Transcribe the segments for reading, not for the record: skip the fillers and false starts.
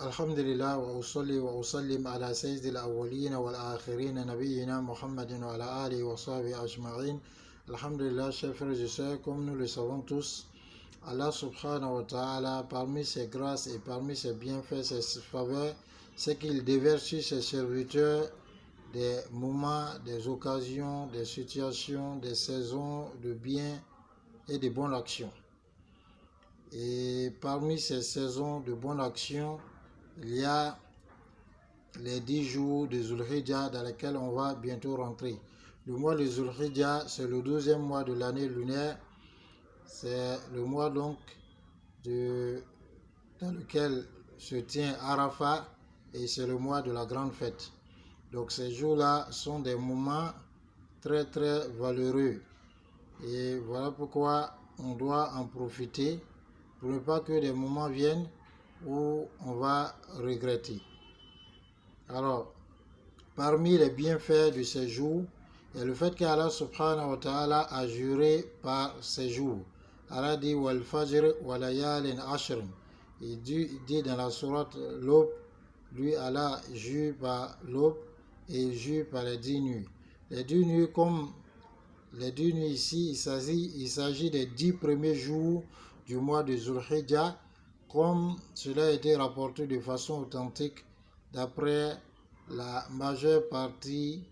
الحمد لله وأصلي وأسلم على سيد الأولين والآخرين نبينا Muhammad وعلى آله وصحبه أجمعين. Alhamdulillah, chers frères et sœurs, comme nous le savons tous, Allah subhanahu wa ta'ala, parmi ses grâces et parmi ses bienfaits, ses faveurs, c'est qu'il déverse sur ses serviteurs des moments, des occasions, des situations, des saisons de bien et de bonnes actions. Et parmi ces saisons de bonnes actions, il y a les 10 jours de Zulhijjah dans lesquels on va bientôt rentrer. Le mois de Zulhijjah, c'est le 12e mois de l'année lunaire. C'est le mois donc dans lequel se tient Arafat et c'est le mois de la grande fête. Donc ces jours-là sont des moments très très valeureux. Et voilà pourquoi on doit en profiter pour ne pas que des moments viennent où on va regretter. Alors, parmi les bienfaits de ces jours, il y a le fait qu'Allah subhanahu wa ta'ala a juré par ces jours. Allah dit wal fajr wa layalin ashr. Il dit dans la sourate l'aube, lui Allah jure par l'aube et il jure par les 10 nuits. Les 10 nuits, comme les 10 nuits ici, il s'agit des 10 premiers jours du mois de Zulhijjah, comme cela a été rapporté de façon authentique d'après la majeure partie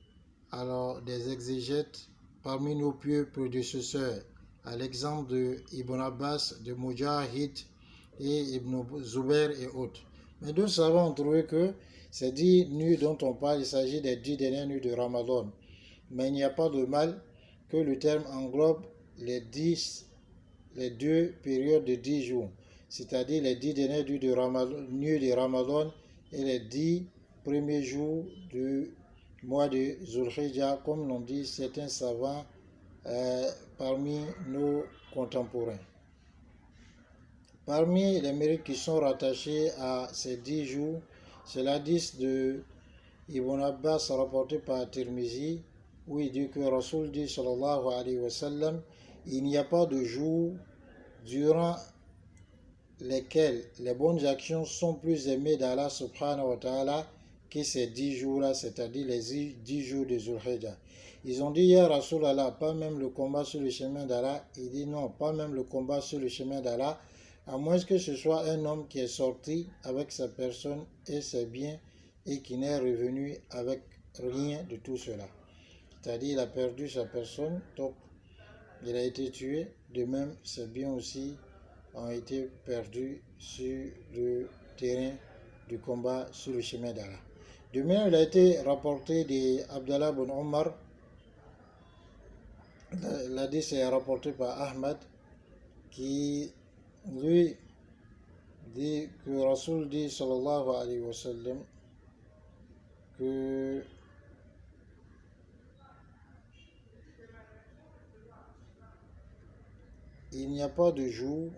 des exégètes parmi nos pieux prédécesseurs, à l'exemple de Ibn Abbas, de Mujahid et Ibn Zubair et autres. Mais deux savants ont trouvé que ces 10 nuits dont on parle, il s'agit des 10 dernières nuits de Ramadan. Mais il n'y a pas de mal que le terme englobe les 2 périodes de 10 jours, c'est-à-dire les 10 dernières nuits de Ramadan et les 10 premiers jours du mois de Zulhijjah, comme l'ont dit certains savants parmi nos contemporains. Parmi les mérites qui sont rattachés à ces 10 jours, c'est l'hadith de Ibn Abbas rapporté par Tirmizi, où il dit que Rasoul dit sallallahu alayhi wa sallam, il n'y a pas de jour durant lesquels les bonnes actions sont plus aimées d'Allah subhanahu wa ta'ala que ces 10 jours-là, c'est-à-dire les 10 jours de Zulhijjah. Ils ont dit, ya Rasulallah, pas même le combat sur le chemin d'Allah. Il dit non, pas même le combat sur le chemin d'Allah, à moins que ce soit un homme qui est sorti avec sa personne et ses biens et qui n'est revenu avec rien de tout cela. C'est-à-dire il a perdu sa personne, donc il a été tué. De même, ses biens aussi ont été perdus sur le terrain du combat sur le chemin d'Allah. De même, il a été rapporté d'Abdallah ibn Omar, l'hadith est rapporté par Ahmad, qui lui dit que Rasoul dit sallallahu alayhi wa sallam que il n'y a pas de jour,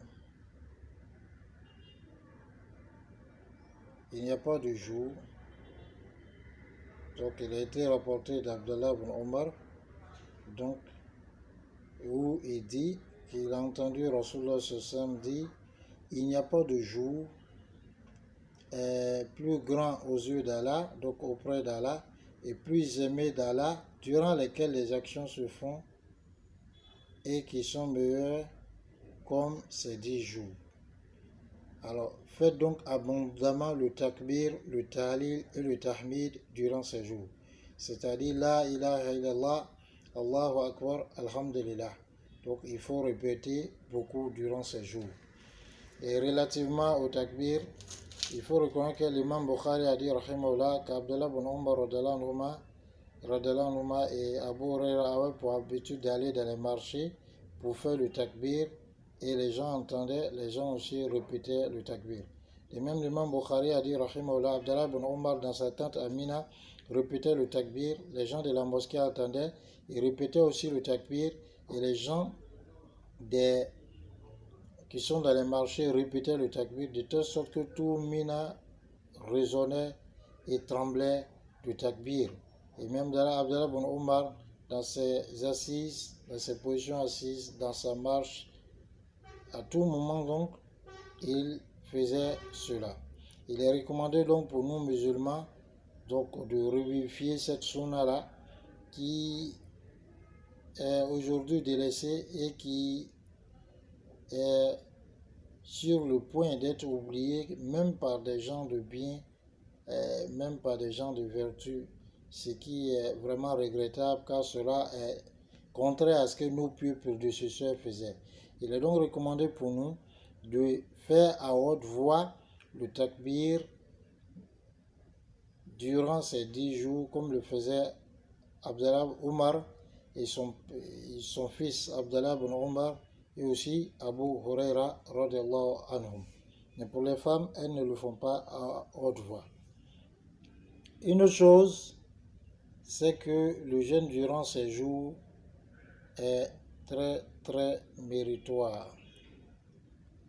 donc il a été rapporté d'Abdallah ibn Omar, donc où il dit qu'il a entendu Rasulullah sallam dire il n'y a pas de jour plus grand aux yeux d'Allah, donc auprès d'Allah, et plus aimé d'Allah, durant lesquels les actions se font et qui sont meilleures comme ces 10 jours. Alors, faites donc abondamment le takbir, le tahlil et le tahmid durant ces jours. C'est-à-dire, la ilaha illallah, Allahu akbar, alhamdulillah. Donc, il faut répéter beaucoup durant ces jours. Et relativement au takbir, il faut reconnaître que l'imam Bukhari a dit, rahimahullah, qu'Abdallah ibn Umar radhiyallahu anhuma et Abu Huraira avaient pour habitude d'aller dans les marchés pour faire le takbir, et les gens entendaient, les gens aussi répétaient le takbir. Et même l'imam Bukhari a dit, rahimahullah, Abdallah ibn Umar dans sa tente Amina répétait le takbir, les gens de la mosquée entendaient, ils répétaient aussi le takbir, et les gens qui sont dans les marchés répétaient le takbir, de telle sorte que tout Mina résonnait et tremblait du takbir. Et même Abdallah ibn Umar, dans ses assises, dans ses positions assises, dans sa marche, à tout moment donc, il faisait cela. Il est recommandé donc pour nous musulmans donc de revivifier cette sunna-là qui est aujourd'hui délaissée et qui est sur le point d'être oubliée même par des gens de bien, même par des gens de vertu, ce qui est vraiment regrettable car cela est contraire à ce que nos pieux prédécesseurs faisaient. Il est donc recommandé pour nous de faire à haute voix le takbir durant ces 10 jours comme le faisait Abdallah Omar et son fils Abdallah ibn Omar et aussi Abu Huraira radiallahu anhum. Mais pour les femmes, elles ne le font pas à haute voix. Une autre chose, c'est que le jeûne durant ces jours est très très méritoire.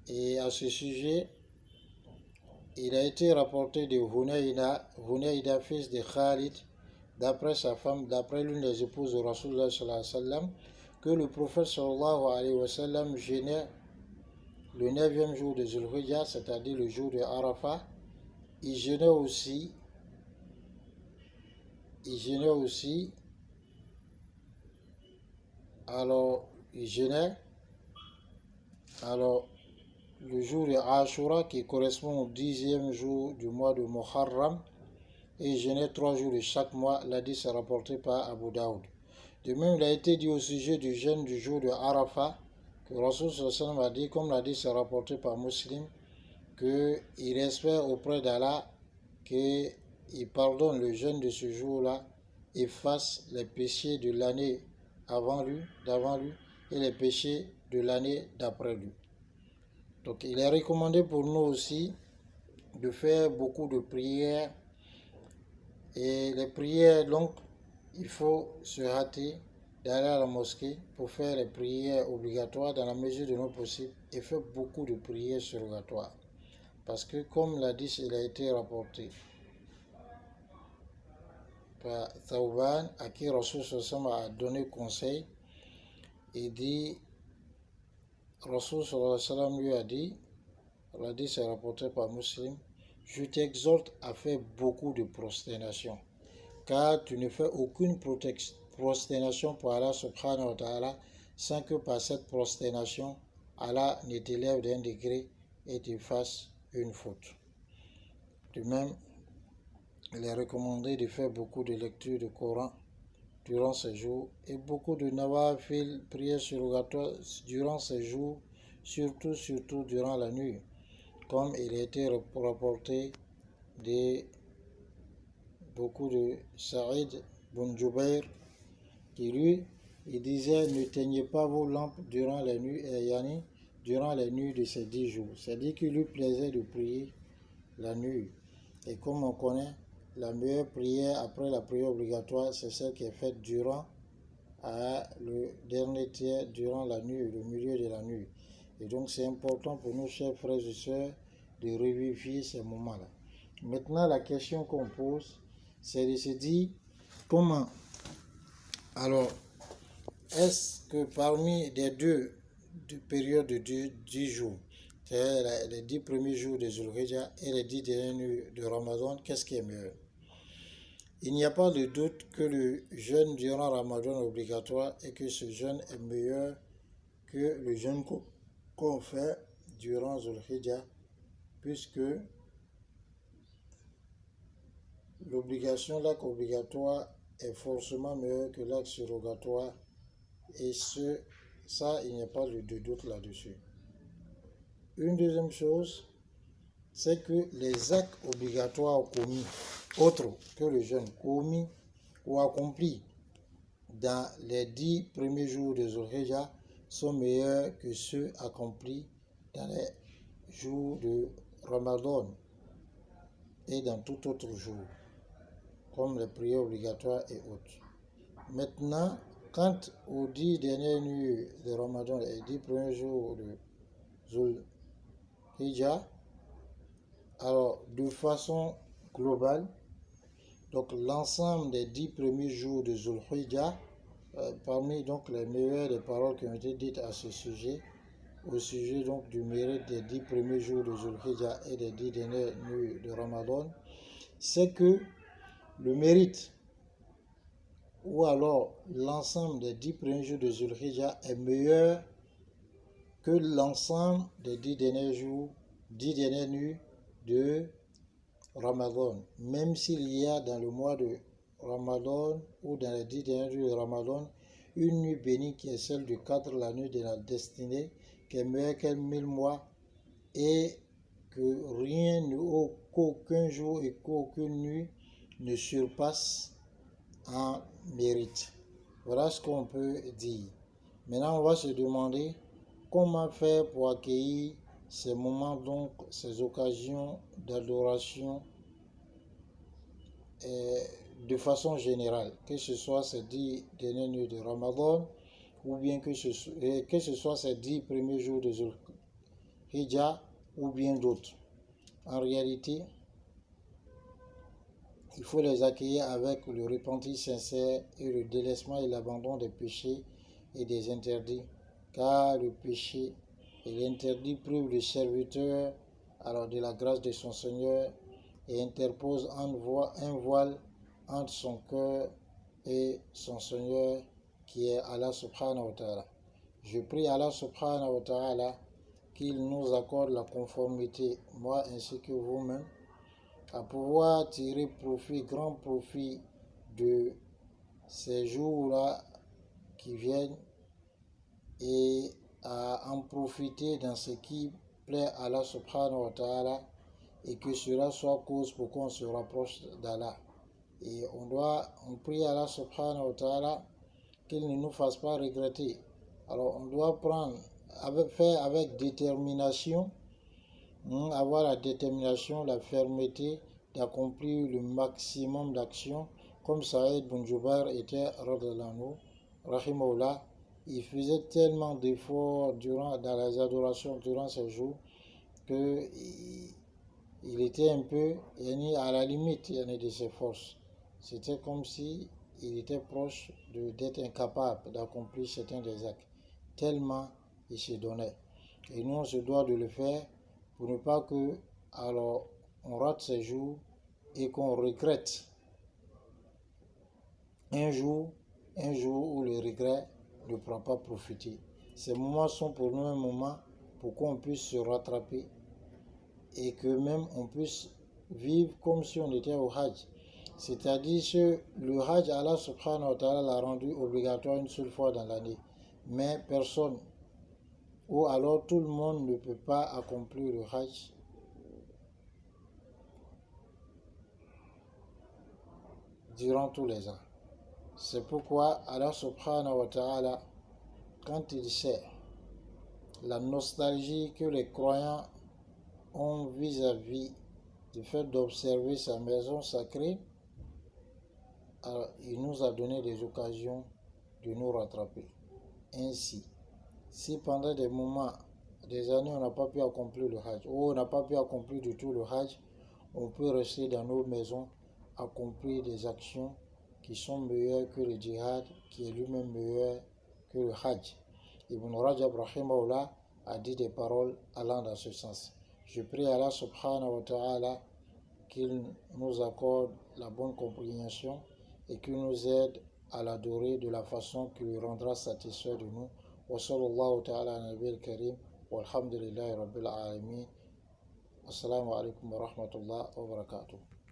Et à ce sujet, il a été rapporté de Hunayda, fils de Khalid, d'après sa femme, d'après l'une des épouses de Rasulullah sallallahu alayhi wa sallam, que le prophète sallallahu alayhi wa sallam jeûnait le 9e jour de Zulhijjah, c'est-à-dire le jour de Arafat. Il jeûnait aussi, alors le jour de Ashura qui correspond au 10e jour du mois de Muharram, et il jeûnait 3 jours de chaque mois. L'hadith est rapporté par Abu Daoud. De même, il a été dit au sujet du jeûne du jour de Arafat que Rasul sallallahu alayhi wa sallam a dit, comme l'hadith est rapporté par Muslim, qu'il espère auprès d'Allah qu'il pardonne le jeûne de ce jour-là, efface les péchés de l'année d'avant lui, et les péchés de l'année d'après lui. Donc il est recommandé pour nous aussi de faire beaucoup de prières. Et les prières, donc, il faut se hâter d'aller à la mosquée pour faire les prières obligatoires dans la mesure de nos possibles et faire beaucoup de prières surrogatoires. Parce que, comme l'a dit, il a été rapporté par Thawban, à qui Rasul sallallahu a donné conseil, il dit, Rasul sallallahu lui a dit, l'hadith c'est rapporté par Muslim, je t'exhorte à faire beaucoup de prosternation, car tu ne fais aucune prosternation pour Allah subhanahu wa ta'ala sans que par cette prosternation, Allah ne t'élève d'un degré et te fasse une faute. De même, il est recommandé de faire beaucoup de lectures du Coran durant ces jours et beaucoup de nawafil, prières surrogatoires durant ces jours, surtout durant la nuit, comme il a été rapporté de beaucoup de Saïd bin Jubayr qui lui, il disait ne teignez pas vos lampes durant les nuits, durant les nuits de ces 10 jours. C'est-à-dire qu'il lui plaisait de prier la nuit. Et comme on connaît, la meilleure prière après la prière obligatoire, c'est celle qui est faite durant le dernier tiers, durant la nuit, le milieu de la nuit. Et donc c'est important pour nous, chers frères et sœurs, de revivifier ces moments-là. Maintenant, la question qu'on pose, c'est de se dire comment. Alors, est-ce que parmi les deux périodes de 10 jours, c'est-à-dire les 10 premiers jours de Zulhijjah et les 10 derniers de Ramadan, qu'est-ce qui est meilleur? Il n'y a pas de doute que le jeûne durant Ramadan est obligatoire et que ce jeûne est meilleur que le jeûne qu'on fait durant Zulhijjah, puisque l'acte obligatoire est forcément meilleur que l'acte surrogatoire, et ça, il n'y a pas de doute là-dessus. Une deuxième chose, c'est que les actes obligatoires commis, autres que le jeûne, commis ou accomplis dans les 10 premiers jours de Zulhijjah sont meilleurs que ceux accomplis dans les jours de Ramadan et dans tout autre jour, comme les prières obligatoires et autres. Maintenant, quant aux 10 dernières nuits de Ramadan et les 10 premiers jours de Zulhijjah, alors de façon globale, donc l'ensemble des 10 premiers jours de Zulhijjah, parmi donc les meilleures des paroles qui ont été dites à ce sujet, au sujet donc du mérite des 10 premiers jours de Zulhijjah et des 10 dernières nuits de Ramadan, c'est que le mérite ou alors l'ensemble des 10 premiers jours de Zulhijjah est meilleur que l'ensemble des 10 derniers jours, 10 dernières nuits de Ramadan. Même s'il y a dans le mois de Ramadan ou dans les 10 dernières nuits de Ramadan une nuit bénie qui est celle du 4, la nuit de la destinée, qui est meilleure qu'elle mois, et que rien, qu'aucun jour et qu'aucune nuit ne surpasse en mérite. Voilà ce qu'on peut dire. Maintenant, on va se demander comment faire pour accueillir ces moments, donc ces occasions d'adoration de façon générale, que ce soit ces 10 dernières nuits de Ramadan ou bien que ce soit ces 10 premiers jours de Zulhijjah ou bien d'autres. En réalité, il faut les accueillir avec le repentir sincère et le délaissement et l'abandon des péchés et des interdits, car le péché et l'interdit privent le serviteur alors de la grâce de son Seigneur et interpose un voile entre son cœur et son Seigneur qui est Allah subhanahu wa ta'ala. Je prie Allah subhanahu wa ta'ala qu'il nous accorde la conformité, moi ainsi que vous-même, à pouvoir tirer profit, grand profit de ces jours-là qui viennent et à en profiter dans ce qui plaît à Allah subhanahu wa ta'ala et que cela soit cause pour qu'on se rapproche d'Allah. Et on prie Allah subhanahu wa ta'ala qu'il ne nous fasse pas regretter. Alors on doit faire avec détermination, avoir la détermination, la fermeté d'accomplir le maximum d'actions, comme Saïd bin Jubair était rahimahullah. Il faisait tellement d'efforts dans les adorations durant ces jours que il était un peu à la limite de ses forces. C'était comme si il était proche d'être incapable d'accomplir certains des actes, tellement il se donnait. Et nous, on se doit de le faire pour ne pas que, alors, on rate ces jours et qu'on regrette un jour où le regret ne pourra pas profiter. Ces moments sont pour nous un moment pour qu'on puisse se rattraper et que même on puisse vivre comme si on était au Hajj. C'est-à-dire que le Hajj, Allah subhanahu wa ta'ala l'a rendu obligatoire une seule fois dans l'année. Mais personne, ou alors tout le monde ne peut pas accomplir le Hajj durant tous les ans. C'est pourquoi Allah subhanahu wa ta'ala, quand il sait la nostalgie que les croyants ont vis-à-vis du fait d'observer sa maison sacrée, alors il nous a donné des occasions de nous rattraper. Ainsi, si pendant des moments, des années, on n'a pas pu accomplir le Hajj, ou on n'a pas pu accomplir du tout le Hajj, on peut rester dans nos maisons, accomplir des actions qui sont meilleures que le djihad, qui est lui-même meilleur que le Hajj. Ibn Rajab rahimahullah a dit des paroles allant dans ce sens. Je prie Allah subhanahu wa ta'ala qu'il nous accorde la bonne compréhension et qu'il nous aide à l'adorer de la façon qui lui rendra satisfait de nous. Wa sallallahu ta'ala ala nabiyil karim walhamdulillahi rabbil alamin. Assalamu alaikum wa rahmatullahi wa barakatuh.